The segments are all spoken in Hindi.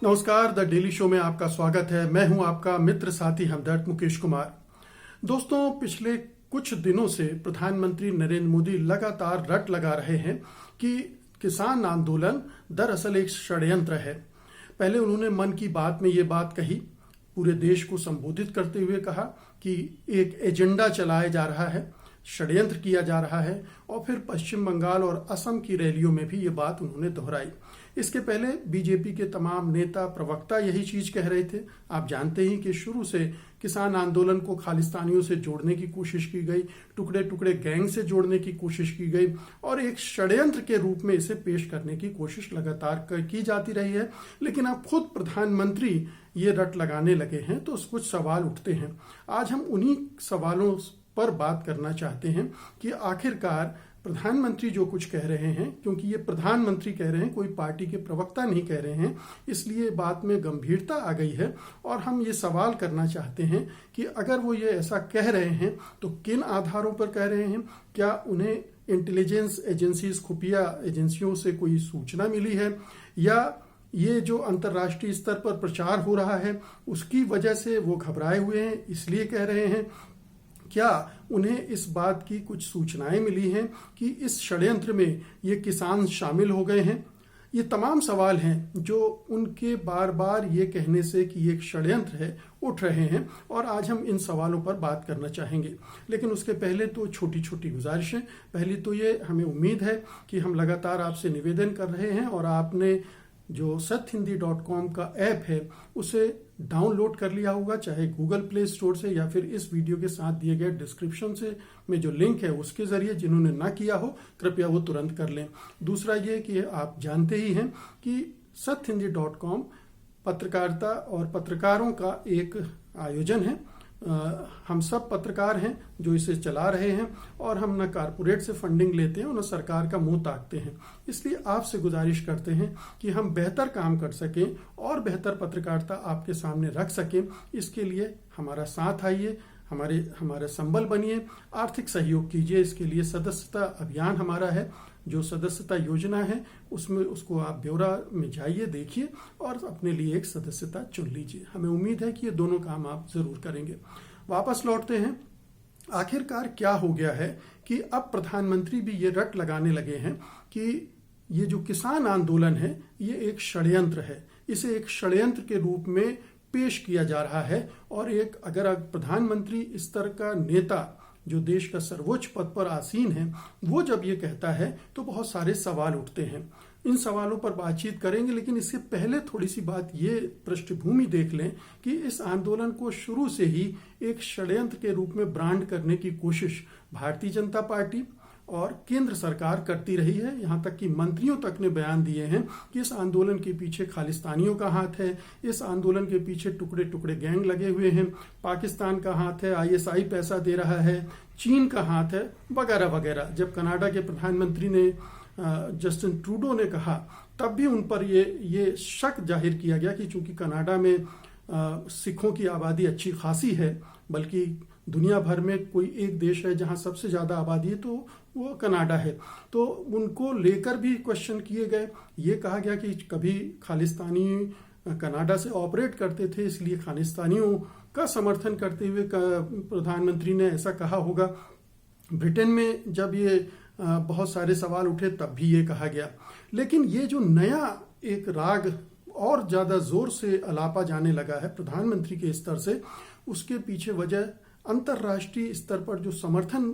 नमस्कार, द डेली शो में आपका स्वागत है। मैं हूं आपका मित्र साथी हमदर्द मुकेश कुमार। दोस्तों, पिछले कुछ दिनों से प्रधानमंत्री नरेंद्र मोदी लगातार रट लगा रहे हैं कि किसान आंदोलन दरअसल एक षड्यंत्र है। पहले उन्होंने मन की बात में ये बात कही, पूरे देश को संबोधित करते हुए कहा कि एक एजेंडा चलाया जा रहा है, षड्यंत्र किया जा रहा है, और फिर पश्चिम बंगाल और असम की रैलियों में भी ये बात उन्होंने दोहराई। इसके पहले बीजेपी के तमाम नेता प्रवक्ता यही चीज कह रहे थे। आप जानते ही कि शुरू से किसान आंदोलन को खालिस्तानियों से जोड़ने की कोशिश की गई, टुकड़े टुकड़े गैंग से जोड़ने की कोशिश की गई और एक षड्यंत्र के रूप में इसे पेश करने की कोशिश लगातार की जाती रही है। लेकिन अब खुद प्रधानमंत्री ये रट लगाने लगे हैं तो कुछ सवाल उठते हैं। आज हम उन्हीं सवालों पर बात करना चाहते हैं कि आखिरकार प्रधानमंत्री जो कुछ कह रहे हैं, क्योंकि ये प्रधानमंत्री कह रहे हैं, कोई पार्टी के प्रवक्ता नहीं कह रहे हैं, इसलिए बात में गंभीरता आ गई है। और हम ये सवाल करना चाहते हैं कि अगर वो ये ऐसा कह रहे हैं तो किन आधारों पर कह रहे हैं? क्या उन्हें इंटेलिजेंस एजेंसीज, खुफिया एजेंसियों से कोई सूचना मिली है, या ये जो अंतर्राष्ट्रीय स्तर पर प्रचार हो रहा है उसकी वजह से वो घबराए हुए हैं इसलिए कह रहे हैं? क्या उन्हें इस बात की कुछ सूचनाएं मिली हैं कि इस षड्यंत्र में ये किसान शामिल हो गए हैं? ये तमाम सवाल हैं जो उनके बार बार ये कहने से कि ये एक षड्यंत्र है उठ रहे हैं, और आज हम इन सवालों पर बात करना चाहेंगे। लेकिन उसके पहले तो छोटी छोटी गुजारिशें। पहली तो ये, हमें उम्मीद है कि हम लगातार आपसे निवेदन कर रहे हैं और आपने जो sathhindi.com का ऐप है उसे डाउनलोड कर लिया होगा, चाहे गूगल प्ले स्टोर से या फिर इस वीडियो के साथ दिए गए डिस्क्रिप्शन से में जो लिंक है उसके जरिए। जिन्होंने ना किया हो कृपया वो तुरंत कर लें। दूसरा ये कि आप जानते ही हैं कि sathhindi.com पत्रकारिता और पत्रकारों का एक आयोजन है। हम सब पत्रकार हैं जो इसे चला रहे हैं, और हम न कारपोरेट से फंडिंग लेते हैं और न सरकार का मुंह ताकते हैं। इसलिए आपसे गुजारिश करते हैं कि हम बेहतर काम कर सकें और बेहतर पत्रकारिता आपके सामने रख सकें। इसके लिए हमारा साथ आइए, हमारे संबल बनिए, आर्थिक सहयोग कीजिए। इसके लिए सदस्यता अभियान हमारा है, जो सदस्यता योजना है उसमें उसको आप ब्यौरा में जाइए, देखिए और अपने लिए एक सदस्यता चुन लीजिए। हमें उम्मीद है कि ये दोनों काम आप जरूर करेंगे। वापस लौटते हैं। आखिरकार क्या हो गया है कि अब प्रधानमंत्री भी ये रट लगाने लगे हैं कि ये जो किसान आंदोलन है ये एक षड्यंत्र है, इसे एक षड्यंत्र के रूप में पेश किया जा रहा है। और एक अगर प्रधानमंत्री इस तरह का नेता जो देश का सर्वोच्च पद पर आसीन है, वो जब ये कहता है तो बहुत सारे सवाल उठते हैं। इन सवालों पर बातचीत करेंगे, लेकिन इससे पहले थोड़ी सी बात ये पृष्ठभूमि देख लें कि इस आंदोलन को शुरू से ही एक षड्यंत्र के रूप में ब्रांड करने की कोशिश भारतीय जनता पार्टी और केंद्र सरकार करती रही है। यहाँ तक कि मंत्रियों तक ने बयान दिए हैं कि इस आंदोलन के पीछे खालिस्तानियों का हाथ है, इस आंदोलन के पीछे टुकड़े टुकड़े गैंग लगे हुए हैं, पाकिस्तान का हाथ है, आईएसआई पैसा दे रहा है, चीन का हाथ है, वगैरह वगैरह। जब कनाडा के प्रधानमंत्री ने जस्टिन ट्रूडो ने कहा तब भी उन पर ये शक जाहिर किया गया कि चूंकि कनाडा में सिखों की आबादी अच्छी खासी है, बल्कि दुनिया भर में कोई एक देश है जहां सबसे ज्यादा आबादी है तो वो कनाडा है, तो उनको लेकर भी क्वेश्चन किए गए। ये कहा गया कि कभी खालिस्तानी कनाडा से ऑपरेट करते थे, इसलिए खालिस्तानियों का समर्थन करते हुए प्रधानमंत्री ने ऐसा कहा होगा। ब्रिटेन में जब ये बहुत सारे सवाल उठे तब भी ये कहा गया। लेकिन ये जो नया एक राग और ज्यादा जोर से अलापा जाने लगा है प्रधानमंत्री के स्तर से, उसके पीछे वजह अंतर्राष्ट्रीय स्तर पर जो समर्थन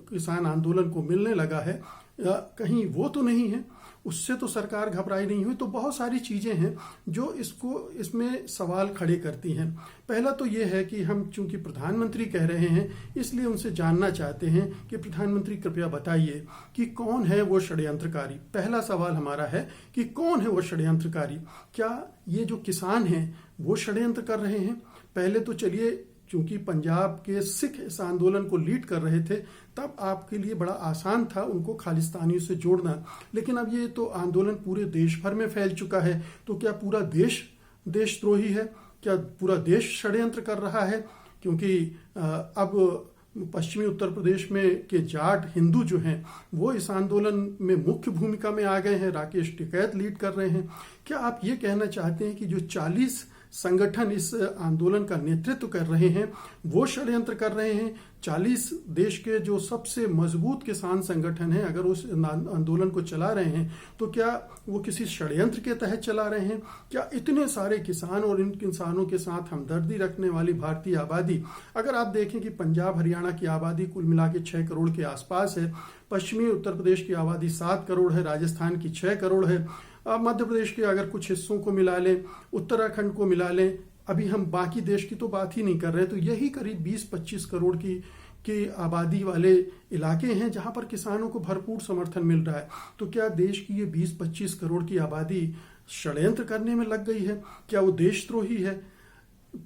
किसान आंदोलन को मिलने लगा है, कहीं वो तो नहीं है, उससे तो सरकार घबराई नहीं हुई। तो बहुत सारी चीजें हैं जो इसमें सवाल खड़े करती हैं। पहला तो ये है कि हम चूंकि प्रधानमंत्री कह रहे हैं इसलिए उनसे जानना चाहते हैं कि प्रधानमंत्री कृपया बताइए कि कौन है वो षड्यंत्रकारी। पहला सवाल हमारा है कि कौन है वो षड्यंत्रकारी? क्या ये जो किसान हैं वो षड्यंत्र कर रहे हैं? पहले तो चलिए, चूंकि पंजाब के सिख इस आंदोलन को लीड कर रहे थे तब आपके लिए बड़ा आसान था उनको खालिस्तानियों से जोड़ना, लेकिन अब ये तो आंदोलन पूरे देश भर में फैल चुका है। तो क्या पूरा देश देशद्रोही है? क्या पूरा देश षड्यंत्र कर रहा है? क्योंकि अब पश्चिमी उत्तर प्रदेश में के जाट हिंदू जो हैं वो इस आंदोलन में मुख्य भूमिका में आ गए हैं। राकेश टिकैत लीड कर रहे हैं। क्या आप ये कहना चाहते हैं कि जो 40 संगठन इस आंदोलन का नेतृत्व कर रहे हैं वो षड्यंत्र कर रहे हैं? 40 देश के जो सबसे मजबूत किसान संगठन हैं अगर उस आंदोलन को चला रहे हैं तो क्या वो किसी षड्यंत्र के तहत चला रहे हैं? क्या इतने सारे किसान और इन किसानों के साथ हमदर्दी रखने वाली भारतीय आबादी, अगर आप देखें कि पंजाब हरियाणा की आबादी कुल मिला के 6 करोड़ के आसपास है, पश्चिमी उत्तर प्रदेश की आबादी 7 करोड़ है, राजस्थान की 6 करोड़ है, मध्य प्रदेश के अगर कुछ हिस्सों को मिला लें, उत्तराखंड को मिला लें, अभी हम बाकी देश की तो बात ही नहीं कर रहे, तो यही करीब 20-25 करोड़ की आबादी वाले इलाके हैं जहां पर किसानों को भरपूर समर्थन मिल रहा है। तो क्या देश की ये 20-25 करोड़ की आबादी षड्यंत्र करने में लग गई है? क्या वो देशद्रोही है?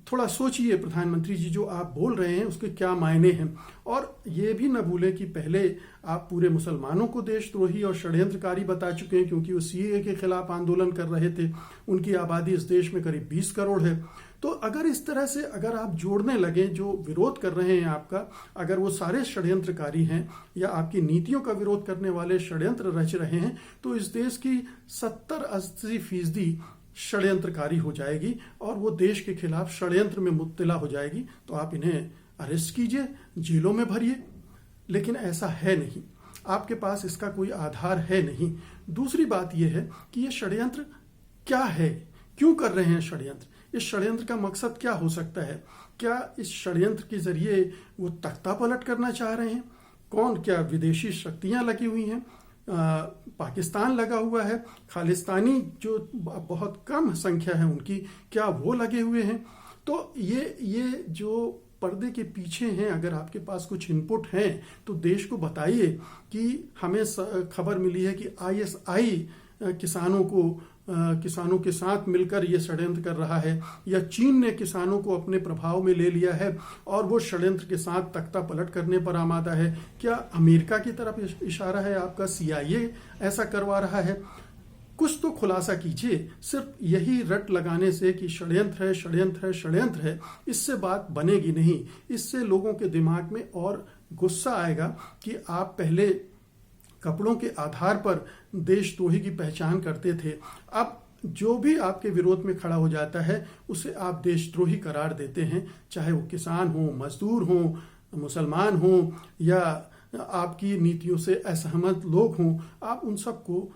थोड़ा सोचिए प्रधानमंत्री जी, जो आप बोल रहे हैं उसके क्या मायने हैं। और ये भी न भूलें कि पहले आप पूरे मुसलमानों को देशद्रोही और षड्यंत्रकारी बता चुके हैं क्योंकि वो सीएए के खिलाफ आंदोलन कर रहे थे। उनकी आबादी इस देश में करीब 20 करोड़ है। तो अगर इस तरह से अगर आप जोड़ने लगे, जो विरोध कर रहे हैं आपका, अगर वो सारे षड्यंत्रकारी हैं या आपकी नीतियों का विरोध करने वाले षड्यंत्र रच रहे हैं, तो इस देश की 70-80% षड्यंत्रकारी हो जाएगी और वो देश के खिलाफ षड्यंत्र में मुब्तला हो जाएगी। तो आप इन्हें अरेस्ट कीजिए, जेलों में भरिए, लेकिन ऐसा है नहीं। आपके पास इसका कोई आधार है नहीं। दूसरी बात यह है कि ये षड्यंत्र क्या है, क्यों कर रहे हैं षड्यंत्र? इस षड्यंत्र का मकसद क्या हो सकता है? क्या इस षड्यंत्र के जरिए वो तख्ता पलट करना चाह रहे हैं? कौन? क्या विदेशी शक्तियां लगी हुई हैं? पाकिस्तान लगा हुआ है? खालिस्तानी जो बहुत कम संख्या है उनकी, क्या वो लगे हुए हैं? तो ये जो पर्दे के पीछे हैं, अगर आपके पास कुछ इनपुट हैं तो देश को बताइए कि हमें खबर मिली है कि आईएसआई किसानों के साथ मिलकर ये षड्यंत्र कर रहा है, या चीन ने किसानों को अपने प्रभाव में ले लिया है और वो षड्यंत्र के साथ तख्ता पलट करने पर आमादा है। क्या अमेरिका की तरफ इशारा है आपका? सीआईए ऐसा करवा रहा है? कुछ तो खुलासा कीजिए। सिर्फ यही रट लगाने से कि षड्यंत्र है, षड्यंत्र है, षड्यंत्र है, इससे बात बनेगी नहीं। इससे लोगों के दिमाग में और गुस्सा आएगा कि आप पहले कपड़ों के आधार पर देशद्रोही की पहचान करते थे, अब जो भी आपके विरोध में खड़ा हो जाता है उसे आप देशद्रोही करार देते हैं, चाहे वो किसान हो, मजदूर हो, मुसलमान हो, या आपकी नीतियों से असहमत लोग हों, आप उन सबको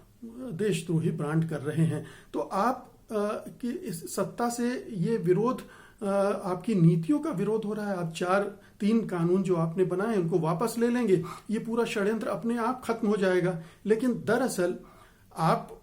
देशद्रोही ब्रांड कर रहे हैं। तो आप की इस सत्ता से ये विरोध आपकी नीतियों का विरोध हो रहा है। आप 3 कानून जो आपने बनाए उनको वापस ले लेंगे, ये पूरा षड्यंत्र अपने आप खत्म हो जाएगा। लेकिन दरअसल आप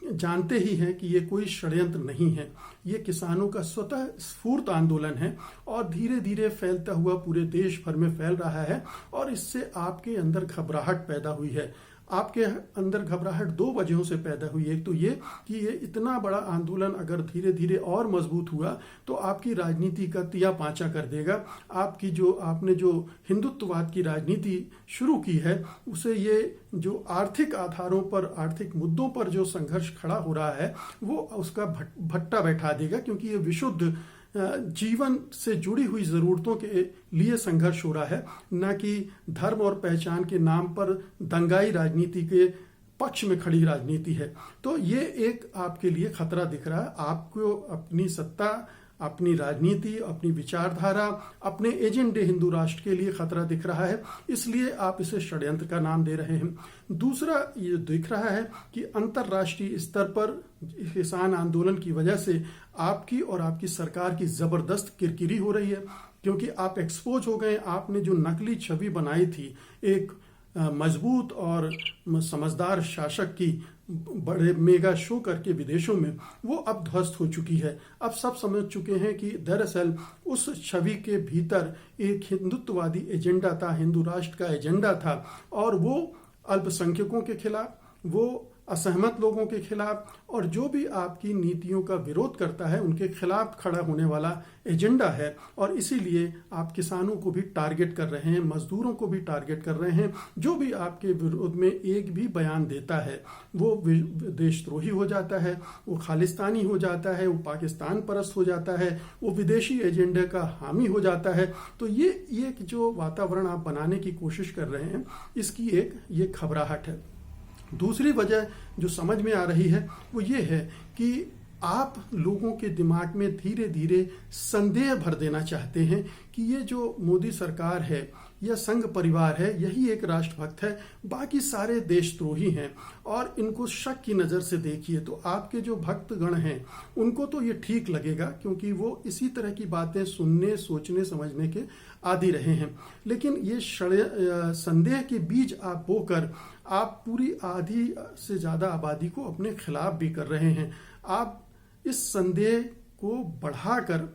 जानते ही हैं कि ये कोई षड्यंत्र नहीं है, ये किसानों का स्वतः स्फूर्त आंदोलन है और धीरे धीरे फैलता हुआ पूरे देश भर में फैल रहा है। और इससे आपके अंदर घबराहट पैदा हुई है। आपके अंदर घबराहट 2 वजहों से पैदा हुई है। एक तो ये कि ये इतना बड़ा आंदोलन अगर धीरे धीरे और मजबूत हुआ तो आपकी राजनीति का तिया पांचा कर देगा। आपने जो हिंदुत्ववाद की राजनीति शुरू की है उसे ये जो आर्थिक आधारों पर, आर्थिक मुद्दों पर जो संघर्ष खड़ा हो रहा है वो उसका भट्टा बैठा देगा, क्योंकि ये विशुद्ध जीवन से जुड़ी हुई जरूरतों के लिए संघर्ष हो रहा है, न कि धर्म और पहचान के नाम पर दंगाई राजनीति के पक्ष में खड़ी राजनीति है। तो ये एक आपके लिए खतरा दिख रहा है। आपको अपनी सत्ता, अपनी राजनीति, अपनी विचारधारा, अपने एजेंडे हिंदू राष्ट्र के लिए खतरा दिख रहा है, इसलिए आप इसे षड्यंत्र का नाम दे रहे हैं। दूसरा ये दिख रहा है कि अंतर्राष्ट्रीय स्तर पर किसान आंदोलन की वजह से आपकी और आपकी सरकार की जबरदस्त किरकिरी हो रही है, क्योंकि आप एक्सपोज हो गए। आपने जो नकली छवि बनाई थी एक मजबूत और समझदार शासक की, बड़े मेगा शो करके विदेशों में, वो अब ध्वस्त हो चुकी है। अब सब समझ चुके हैं कि दरअसल उस छवि के भीतर एक हिंदुत्ववादी एजेंडा था, हिंदू राष्ट्र का एजेंडा था, और वो अल्पसंख्यकों के खिलाफ, वो असहमत लोगों के खिलाफ और जो भी आपकी नीतियों का विरोध करता है उनके खिलाफ खड़ा होने वाला एजेंडा है। और इसीलिए आप किसानों को भी टारगेट कर रहे हैं, मजदूरों को भी टारगेट कर रहे हैं। जो भी आपके विरोध में एक भी बयान देता है वो देशद्रोही हो जाता है, वो खालिस्तानी हो जाता है, वो पाकिस्तान परस्त हो जाता है, वो विदेशी एजेंडे का हामी हो जाता है। तो ये एक जो वातावरण आप बनाने की कोशिश कर रहे हैं इसकी ये घबराहट है। दूसरी वजह जो समझ में आ रही है वो ये है कि आप लोगों के दिमाग में धीरे धीरे संदेह भर देना चाहते हैं कि ये जो मोदी सरकार है या संघ परिवार है यही एक राष्ट्रभक्त है, बाकी सारे देशद्रोही हैं और इनको शक की नज़र से देखिए। तो आपके जो भक्तगण हैं उनको तो ये ठीक लगेगा क्योंकि वो इसी तरह की बातें सुनने, सोचने, समझने के आदी रहे हैं। लेकिन ये संदेह के बीज आप बोकर आप पूरी आधी से ज़्यादा आबादी को अपने खिलाफ भी कर रहे हैं। आप इस संदेह को बढ़ाकर,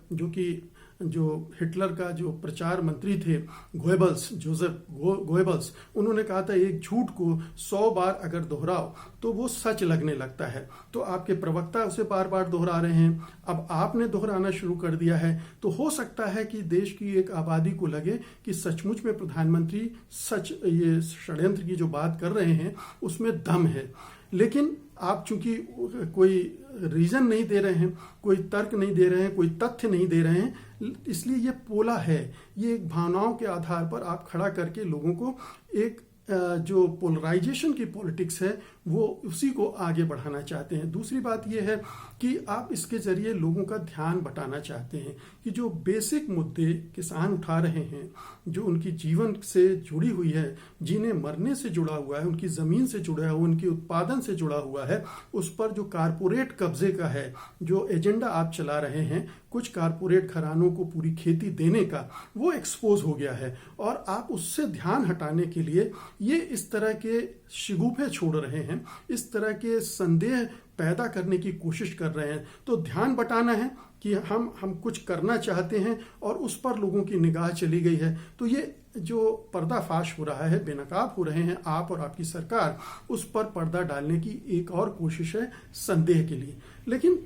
जो हिटलर का जो प्रचार मंत्री थे गोएबल्स, जोसेफ गोएबल्स, उन्होंने कहा था एक झूठ को 100 बार अगर दोहराओ तो वो सच लगने लगता है। तो आपके प्रवक्ता उसे बार बार दोहरा रहे हैं, अब आपने दोहराना शुरू कर दिया है। तो हो सकता है कि देश की एक आबादी को लगे कि सचमुच में प्रधानमंत्री ये षड्यंत्र की जो बात कर रहे हैं उसमें दम है। लेकिन आप चूंकि कोई रीजन नहीं दे रहे हैं, कोई तर्क नहीं दे रहे हैं, कोई तथ्य नहीं दे रहे हैं, इसलिए ये पोला है। ये एक भावनाओं के आधार पर आप खड़ा करके लोगों को एक जो पोलराइजेशन की पॉलिटिक्स है वो उसी को आगे बढ़ाना चाहते हैं। दूसरी बात यह है कि आप इसके जरिए लोगों का ध्यान बटाना चाहते हैं कि जो बेसिक मुद्दे किसान उठा रहे हैं, जो उनकी जीवन से जुड़ी हुई है, जीने मरने से जुड़ा हुआ है, उनकी ज़मीन से जुड़ा है, उनके उत्पादन से जुड़ा हुआ है, उस पर जो कारपोरेट कब्जे का है, जो एजेंडा आप चला रहे हैं कुछ कारपोरेट घरानों को पूरी खेती देने का, वो एक्सपोज हो गया है। और आप उससे ध्यान हटाने के लिए ये इस तरह के शिगुफे छोड़ रहे हैं, इस तरह के संदेह पैदा करने की कोशिश कर रहे हैं। तो ध्यान बटाना है कि हम कुछ करना चाहते हैं और उस पर लोगों की निगाह चली गई है। तो ये जो पर्दाफाश हो रहा है, बेनकाब हो रहे हैं आप और आपकी सरकार, उस पर पर्दा डालने की एक और कोशिश है संदेह के लिए। लेकिन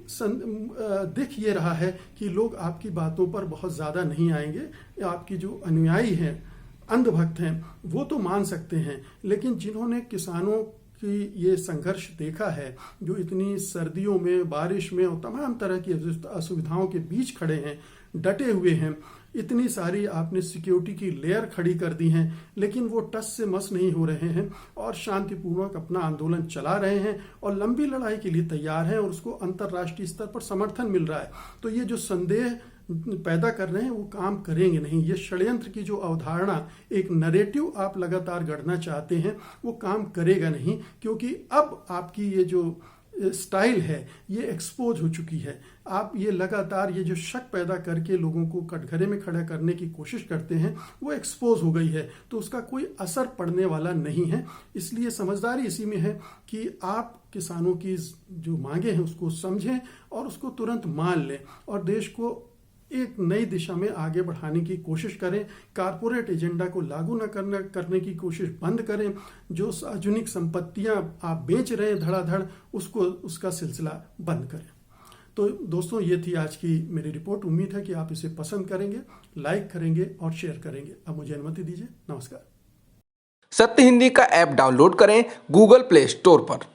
दिख ये रहा है कि लोग आपकी बातों पर बहुत ज़्यादा नहीं आएंगे। आपकी जो अनुयायी हैं, अंधभक्त हैं, वो तो मान सकते हैं, लेकिन जिन्होंने किसानों की ये संघर्ष देखा है, जो इतनी सर्दियों में, बारिश में और तमाम तरह की असुविधाओं के बीच खड़े हैं, डटे हुए हैं, इतनी सारी आपने सिक्योरिटी की लेयर खड़ी कर दी हैं, लेकिन वो टस से मस नहीं हो रहे हैं और शांतिपूर्वक अपना आंदोलन चला रहे हैं और लंबी लड़ाई के लिए तैयार हैं और उसको अंतर्राष्ट्रीय स्तर पर समर्थन मिल रहा है। तो ये जो संदेह पैदा कर रहे हैं वो काम करेंगे नहीं। ये षड्यंत्र की जो अवधारणा, एक नरेटिव आप लगातार गढ़ना चाहते हैं, वो काम करेगा नहीं, क्योंकि अब आपकी ये जो स्टाइल है ये एक्सपोज हो चुकी है। आप ये लगातार ये जो शक पैदा करके लोगों को कटघरे में खड़ा करने की कोशिश करते हैं वो एक्सपोज हो गई है, तो उसका कोई असर पड़ने वाला नहीं है। इसलिए समझदारी इसी में है कि आप किसानों की जो मांगे हैं उसको समझें और उसको तुरंत मान लें और देश को एक नई दिशा में आगे बढ़ाने की कोशिश करें। कारपोरेट एजेंडा को लागू न करने की कोशिश बंद करें। जो सार्वजनिक संपत्तियां आप बेच रहे हैं धड़ाधड़, उसका सिलसिला बंद करें। तो दोस्तों, ये थी आज की मेरी रिपोर्ट। उम्मीद है कि आप इसे पसंद करेंगे, लाइक करेंगे और शेयर करेंगे। अब मुझे अनुमति दीजिए। नमस्कार। सत्य हिंदी का ऐप डाउनलोड करें गूगल प्ले स्टोर पर।